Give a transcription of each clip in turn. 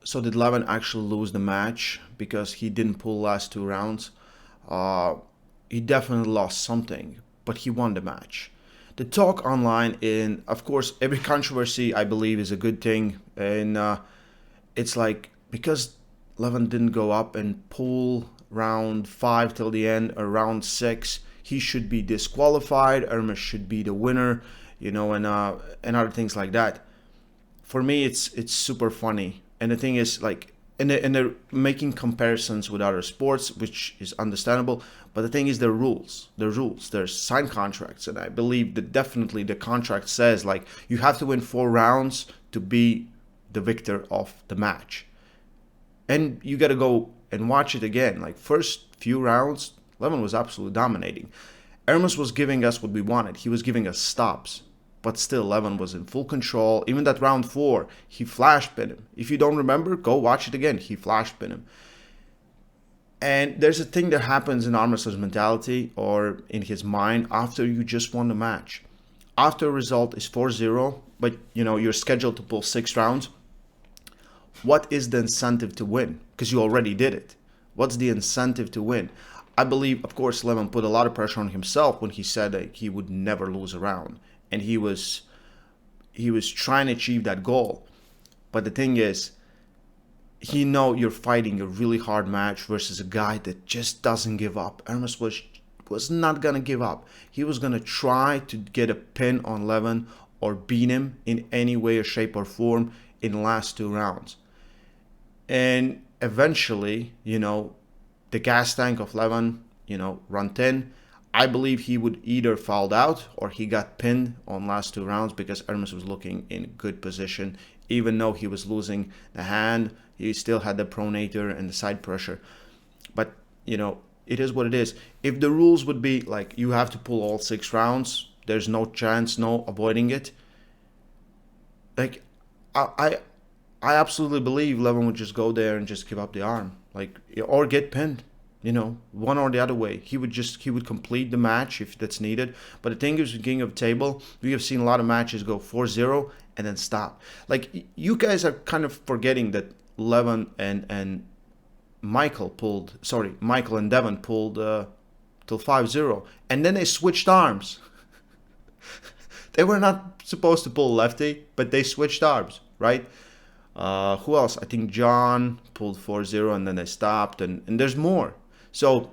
So did Levan actually lose the match because he didn't pull last 2 rounds? Uh, he definitely lost something, but he won the match. The talk online, in of course, every controversy I believe is a good thing, and it's like because Levan didn't go up and pull round 5 till the end or round 6, he should be disqualified. Ermes should be the winner, and other things like that. For me, it's super funny. And the thing is, like, and they're making comparisons with other sports, which is understandable. But the thing is, the rules. The rules. There's signed contracts, and I believe that definitely the contract says like you have to win 4 rounds to be the victor of the match, and you got to go and watch it again. Like first few rounds, Levan was absolutely dominating. Ermes was giving us what we wanted. He was giving us stops. But still, Levan was in full control. Even that round 4, he flash pinned him. If you don't remember, go watch it again. He flash pinned him. And there's a thing that happens in arm wrestler's mentality or in his mind after you just won the match. After a result is 4-0, but you're scheduled to pull 6 rounds. What is the incentive to win? Because you already did it. What's the incentive to win? I believe, of course, Levan put a lot of pressure on himself when he said that he would never lose a round, and he was trying to achieve that goal. But the thing is, you're fighting a really hard match versus a guy that just doesn't give up. Ermes was not gonna give up. He was gonna try to get a pin on Levan or beat him in any way or shape or form in the last 2 rounds. And eventually, the gas tank of Levan, run thin. I believe he would either fouled out or he got pinned on last 2 rounds because Ermes was looking in good position. Even though he was losing the hand, he still had the pronator and the side pressure. But, it is what it is. If the rules would be like you have to pull all 6 rounds, there's no chance, no avoiding it. Like, I absolutely believe Levan would just go there and just give up the arm, like, or get pinned. One or the other way. He would complete the match if that's needed. But the thing is, with King of the Table, we have seen a lot of matches go 4-0 and then stop. Like, you guys are kind of forgetting that Levan and Michael and Devon pulled till 5-0, and then they switched arms. They were not supposed to pull lefty, but they switched arms, right? Who else? I think John pulled 4-0 and then they stopped, and there's more. So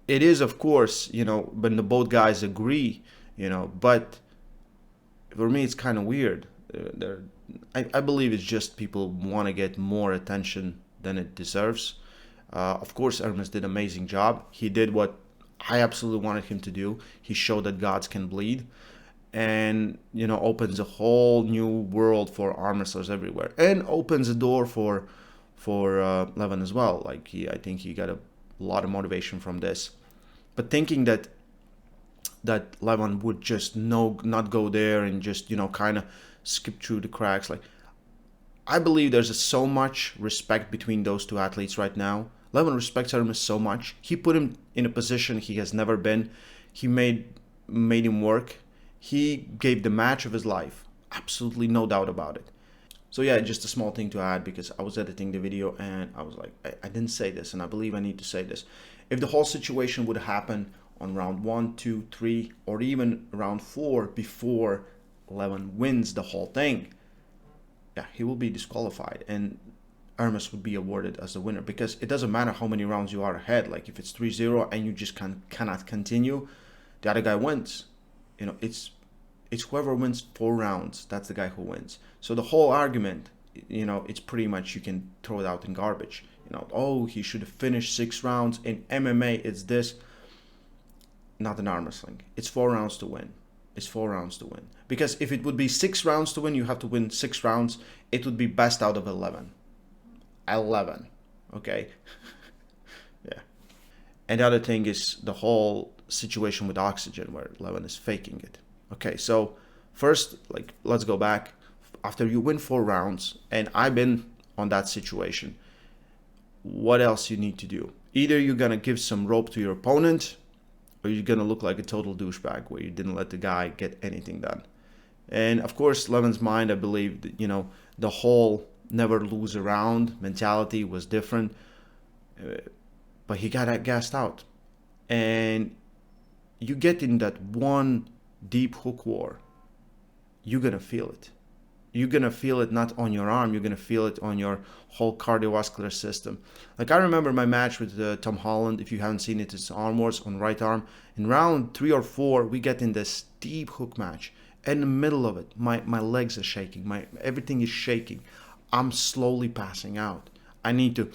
it is, of course, when the both guys agree, but for me it's kind of weird. I believe it's just people want to get more attention than it deserves. Of course, Ermes did an amazing job. He did what I absolutely wanted him to do. He showed that gods can bleed, and opens a whole new world for arm wrestlers everywhere, and opens a door for Levan as well. Like, I think he got a lot of motivation from this. But thinking that Levan would just not go there and just kind of skip through the cracks, like, I believe there's so much respect between those two athletes right now. Levan respects Ermes so much. He put him in a position he has never been. He made him work. He gave the match of his life. Absolutely no doubt about it. So yeah, just a small thing to add, because I was editing the video and I was like, I didn't say this, and I believe I need to say this. If the whole situation would happen on round 1, 2, 3, or even round 4 before Levan wins the whole thing, yeah, he will be disqualified and Ermes would be awarded as the winner, because it doesn't matter how many rounds you are ahead. Like, if it's 3-0 and you just cannot continue, the other guy wins. It's whoever wins 4 rounds, that's the guy who wins. So the whole argument, it's pretty much, you can throw it out in garbage. Oh, he should have finished 6 rounds. In MMA, it's this. Not in arm wrestling. It's 4 rounds to win. It's 4 rounds to win. Because if it would be 6 rounds to win, you have to win 6 rounds. It would be best out of 11. 11. Okay? Yeah. And the other thing is the whole situation with oxygen, where Levan is faking it. Okay, so first, let's go back. After you win 4 rounds, and I've been on that situation, what else you need to do? Either you're going to give some rope to your opponent, or you're going to look like a total douchebag where you didn't let the guy get anything done. And of course, Levan's mind, I believe, that, the whole never lose a round mentality was different, but he got gassed out. And you get in that one deep hook war, you're gonna feel it. You're gonna feel it not on your arm, you're gonna feel it on your whole cardiovascular system. Like I remember my match with Tom Holland. If you haven't seen it, it's Armwrestling on right arm. In round 3 or 4, we get in this deep hook match. In the middle of it, my legs are shaking, my everything is shaking. I'm slowly passing out. I need to,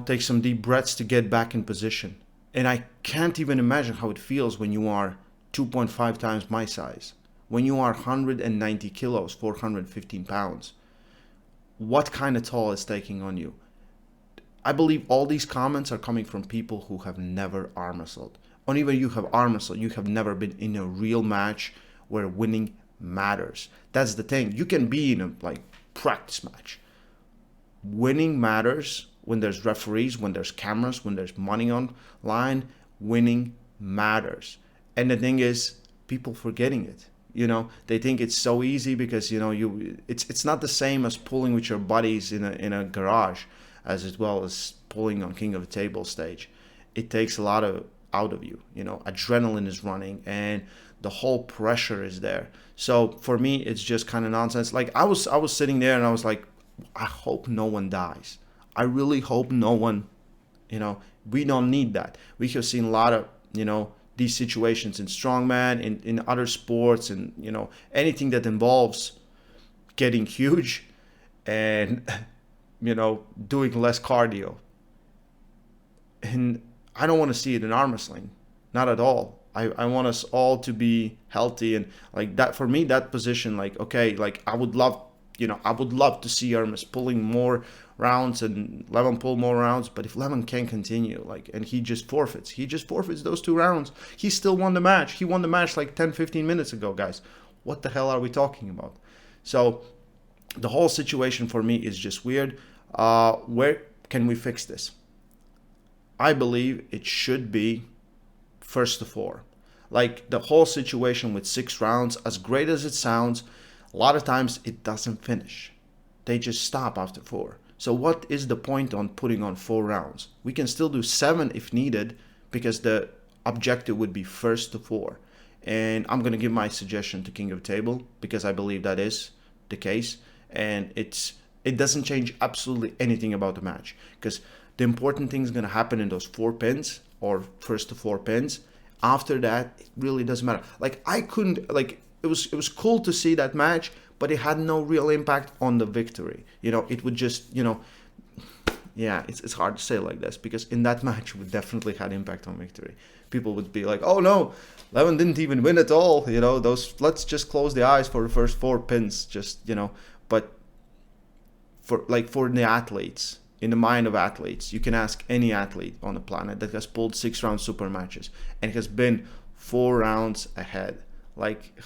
take some deep breaths to get back in position. And I can't even imagine how it feels when you are 2.5 times my size. When you are 190 kilos, 415 pounds. What kind of toll is taking on you? I believe all these comments are coming from people who have never arm wrestled. Or even you have arm wrestled, you have never been in a real match where winning matters. That's the thing. You can be in a practice match. Winning matters when there's referees, when there's cameras, when there's money on line. Winning matters. And the thing is, people forgetting it. They think it's so easy because it's not the same as pulling with your buddies in a garage as well as pulling on King of the Table stage. It takes a lot out of you. Adrenaline is running and the whole pressure is there. So for me, it's just kind of nonsense. Like I was sitting there and I was like, I hope no one dies. I really hope no one. We don't need that. We have seen a lot of these situations in strongman, in other sports, and anything that involves getting huge and doing less cardio. And I don't want to see it in arm wrestling, not at all. I want us all to be healthy, and like that for me, that position, I would love to see Ermes pulling more rounds and Levan pull more rounds. But if Levan can continue, and he just forfeits those 2 rounds, he still won the match. He won the match 10-15 minutes ago, guys. What the hell are we talking about? So the whole situation for me is just weird. Where can we fix this? I believe it should be first to 4. The whole situation with 6 rounds, as great as it sounds, a lot of times it doesn't finish. They just stop after 4. So what is the point on putting on 4 rounds? We can still do 7 if needed, because the objective would be first to 4. And I'm going to give my suggestion to King of Table because I believe that is the case. And it doesn't change absolutely anything about the match, because the important thing is going to happen in those 4 pins or first to 4 pins. After that, it really doesn't matter. It was cool to see that match, but it had no real impact on the victory. It would just, it's hard to say like this, because in that match, it would definitely had impact on victory. People would be like, oh no, Levan didn't even win at all. Let's just close the eyes for the first 4 pins, but for the athletes, in the mind of athletes, you can ask any athlete on the planet that has pulled 6-round super matches and has been 4 rounds ahead.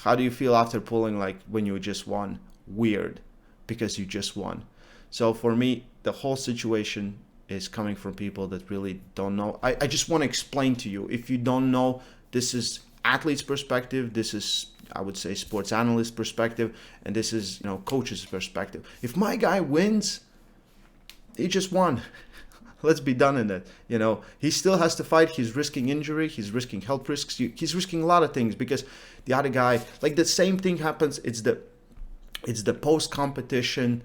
How do you feel after pulling when you just won? Weird, because you just won. So for me, the whole situation is coming from people that really don't know. I just want to explain to you, if you don't know, this is athlete's perspective, this is, I would say, sports analyst perspective, and this is, coach's perspective. If my guy wins, he just won. Let's be done in it. He still has to fight. He's risking injury. He's risking health risks. He's risking a lot of things, because the other guy, the same thing happens. It's the post-competition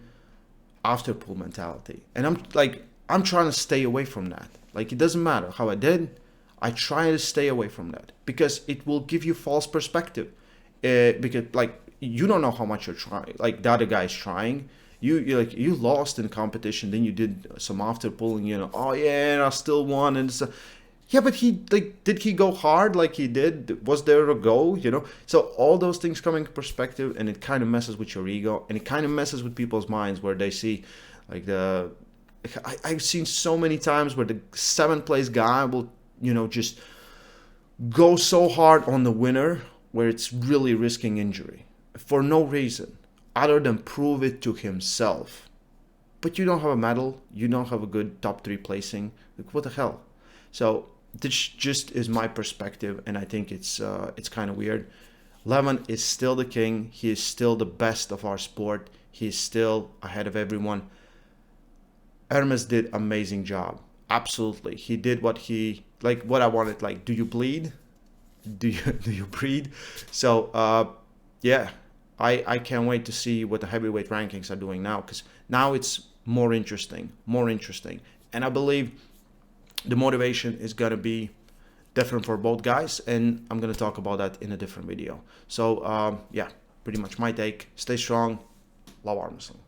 after pull mentality. And I'm trying to stay away from that. It doesn't matter how I did. I try to stay away from that, because it will give you false perspective. Because you don't know how much you're trying. The other guy's trying. You lost in competition, then you did some after pulling, oh yeah, and I still won, and yeah, but did he go hard like he did? Was there a go? So all those things come into perspective, and it kind of messes with your ego, and it kind of messes with people's minds, where they see I've seen so many times where the 7th place guy will just go so hard on the winner, where it's really risking injury for no reason other than prove it to himself. But you don't have a medal, you don't have a good top 3 placing. What the hell? So this just is my perspective, and I think it's kind of weird. Levan is still the king. He is still the best of our sport. He's still ahead of everyone. Ermes did amazing job. Absolutely. He did what I wanted. Like, do you bleed? Do you breed? So yeah, I can't wait to see what the heavyweight rankings are doing now, because now it's more interesting, and I believe the motivation is gonna be different for both guys, and I'm gonna talk about that in a different video. So yeah, pretty much my take. Stay strong. Love arm wrestling.